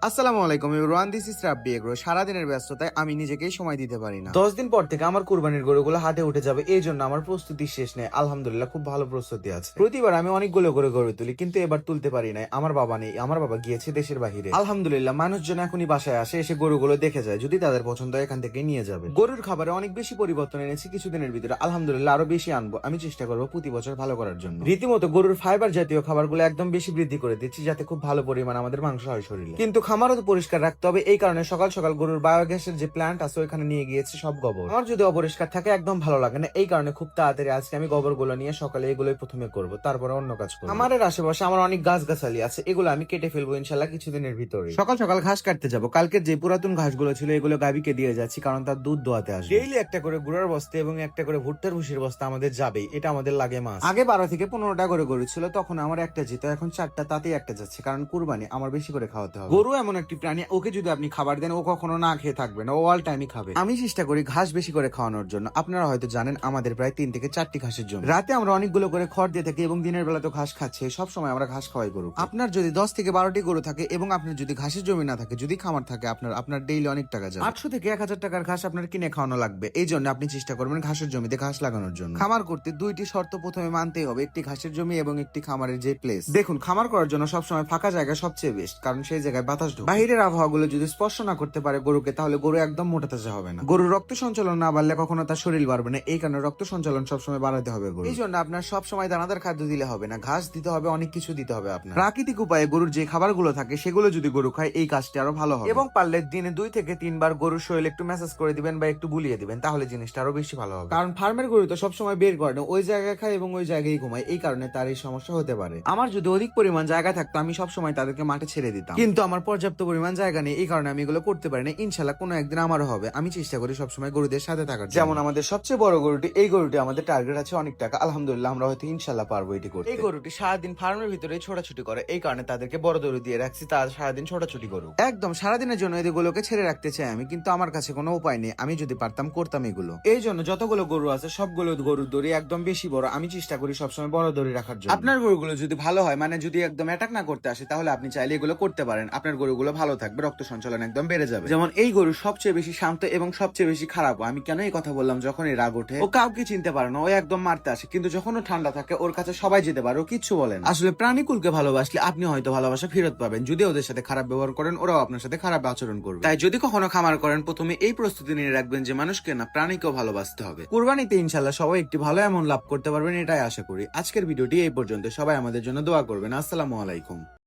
আসসালামু আলাইকুম everyone, this is Rabbi agro. সারাদিনের ব্যস্ততায় আমি নিজেকেই সময় দিতে পারি না। 10 দিন পর থেকে আমার কুরবানির গরুগুলো হাটে উঠে যাবে, এই জন্য আমার প্রস্তুতি শেষ নেই। আলহামদুলিল্লাহ খুব ভালো প্রস্তুতি আছে। প্রতিবার আমি অনেকগুলো করে গরু তুলি, কিন্তু এবার তুলতে পারি নাই। আমার বাবা নেই, আমার বাবা গিয়েছে দেশের বাহিরে। আলহামদুলিল্লাহ মানুষজন এখনই বাসায় আসে, এসে গরুগুলো দেখে যায়, যদি তাদের পছন্দ হয় এখান থেকে নিয়ে যাবে। গরুর খাবারে অনেক বেশি পরিবর্তন এনেছি কিছুদিনের ভিতরে, আলহামদুলিল্লাহ আরো বেশি আনবো। আমি চেষ্টা করবো প্রতি বছর ভালো করার জন্য। রীতিমতো গরুর ফাইবার জাতীয় খাবারগুলো একদম বেশি বৃদ্ধি করে দিচ্ছি, যাতে খুব ভালো পরিমাণ আমাদের মাংস হয় শরীরে। কিন্তু খামারও তো পরিষ্কার রাখতে হবে, এই কারণে সকাল সকাল গরুর বায়োগ্যাসের যে প্ল্যান্ট আছে ওখানে নিয়ে গিয়েছি সব গোবর। আমার যদি অপরিষ্কার থাকে একদম ভালো লাগে না, এই কারণে খুব তাড়াতাড়ি আজকে আমি গোবর গুলো নিয়ে সকালে এগুলোই প্রথমে করব, তারপরে অন্য কাজ করবো। আমার আশেপাশে আমার অনেক গাছ গাছালি আছে, এগুলো আমি কেটে ফেলবো ইনশাল্লাহ কিছুদিনের ভিতরে। সকাল সকাল ঘাস কাটতে যাবো, কালকের যে পুরাতন ঘাসগুলো ছিল এগুলো গাবিকে দিয়ে যাচ্ছি, কারণ তার দুধ দোয়াতে আসবে। ডেইলি একটা করে গুড়ার বস্তা এবং একটা করে ভুট্টার ভুসির বস্তা আমাদের যাবেই, এটা আমাদের লাগে মাস। আগে 12 থেকে 15টা করে গরু ছিল, তখন আমার একটা যেত, এখন 4টা, তাতেই একটা যাচ্ছে, কারণ কুরবানি আমার বেশি করে খাওয়াতে হবে। গরু এমন একটি প্রাণী, ওকে যদি আপনি খাবার দেন ও কখনো না খেয়ে থাকবে না, ও অল টাইমই খাবে। আমি চেষ্টা করি ঘাস বেশি করে খাওয়ানোর জন্য। আপনারা হয়তো জানেন আমাদের প্রায় 3 থেকে 4টি ঘাসের জমি। রাতে আমরা অনেকগুলো করে খড় দিয়ে থাকি এবং দিনের বেলা তো ঘাস খাচ্ছে, সব সময় আমরা ঘাস খাওয়াই গরু। আপনার যদি 10 থেকে 12টি গরু থাকে এবং আপনার যদি ঘাসের জমি না থাকে, যদি খামার থাকে, আপনার ডেইলি অনেক টাকা যাবে। 800 থেকে 1000 টাকার ঘাস আপনার কিনে খাওয়ানো লাগবে, এই জন্য আপনি চেষ্টা করবেন ঘাসের জমিতে ঘাস লাগানোর জন্য। খামার করতে 2টি শর্ত প্রথমে মানতেই হবে, একটি ঘাসের জমি এবং একটি খামারের যে প্লেস। দেখুন, খামার করার জন্য সবসময় ফাঁকা জায়গা সবচেয়ে বেস্ট, কারণ সেই জায়গায় বাতাস ঢোকে। বাইরের আবহাওয়াগুলো যদি স্পর্শ না করতে পারে গরুকে, তাহলে গরু একদম মোটা তাজা হবে না। গরুর রক্ত সঞ্চালন না বাড়লে কখনো তার শরীর বাড়বে না, এই কারণে রক্ত সঞ্চালন সবসময় বাড়াতে হবে গরু। এই জন্য আপনার সবসময় দানাদার খাদ্য দিলে হবে না, ঘাস দিতে হবে, অনেক কিছু দিতে হবে আপনার। প্রাকৃতিক উপায়ে গরুর যে খাবারগুলো থাকে সেগুলো যদি গরু খায়, এই কাজটি আরো ভালো হবে। এবং পারলে দিনে 2 থেকে 3 বার গরুর শরীর একটু ম্যাসাজ করে দিবেন বা একটু বুলিয়ে দিবেন, তাহলে জিনিসটা আরো বেশি ভালো হবে। কারণ ফার্মের গরু তো সবসময় বের করে না, ওই জায়গায় খায় এবং ওই জায়গায় ঘুমায়, এই কারণে তার এই সমস্যা হতে পারে। আমার যদি অধিক পরিমাণ জায়গা থাকতো আমি সবসময় তাদেরকে মাঠে ছেড়ে দিতাম, কিন্তু আমার পর্যাপ্ত পরিমাণ জায়গা নেই, এই কারণে আমি এগুলো করতে পারি না। ইনশাল্লাহ কোনো একদিন আমারও হবে। আমি চেষ্টা করি সবসময় গরুদের সাথে থাকার। যেমন আমাদের সবচেয়ে বড় গরুটি, এই গরুটি আমাদের টার্গেট আছে অনেক টাকা, আলহামদুলিল্লাহ আমরা হয়তো ইনশাল্লাহ পারবো এটি করতে। এই গরুটি সারাদিন ফার্মের ভিতরে ছোটাছুটি করে, এই কারণে তাদেরকে বড় দড়ি দিয়ে রাখছি, তার সারাদিন ছোটাছুটি করুক। একদম সারাদিনের জন্য এগুলোকে ছেড়ে রাখতে চাই আমি, কিন্তু আমার কাছে কোনো উপায় নেই। আমি যদি পারতাম করতাম এগুলো। এই জন্য যতগুলো গরু আছে সবগুলো গরুর দড়ি একদম বেশি বড়, আমি চেষ্টা করি সবসময় বড় দড়ি রাখার জন্য। আপনার গরুগুলো যদি ভালো হয়, মানে যদি একদম অ্যাটাক না করতে আসে, তাহলে আপনি চাইলে এগুলো করতে পারেন। আপনার গরুগুলো ভালো থাকবে, রক্ত সঞ্চালন একদম বেড়ে যাবে। যেমন এই গরু সবচেয়ে বেশি শান্ত এবং সবচেয়ে বেশি খারাপ। আমি কেন এই কথা বললাম, যখন এই রাগ ওঠে ও কাউকে চিনতে পারে না, ও একদম মারতে আসে, কিন্তু যখন ও ঠান্ডা থাকে ওর কাছে সবাই যেতে পারে, ও কিচ্ছু বলেন। আসলে প্রাণীকুলকে ভালোবাসলে আপনি হয়তো ভালোবাসা ফেরত পাবেন, যদি ওদের সাথে খারাপ ব্যবহার করেন ওরাও আপনার সাথে খারাপ আচরণ করবে। তাই যদি কখনো খামার করেন, প্রথমে এই প্রস্তুতি নিয়ে রাখবেন যে মানুষকে না, প্রাণীকেও ভালোবাসতে হবে। কুরবানিতে ইনশাল্লাহ সবাই একটি ভালো এমন লাভ করতে পারবেন, এটাই আশা করি। আজকের ভিডিওটি এই পর্যন্ত, সবাই আমাদের জন্য দোয়া করবেন। আসসালামু আলাইকুম।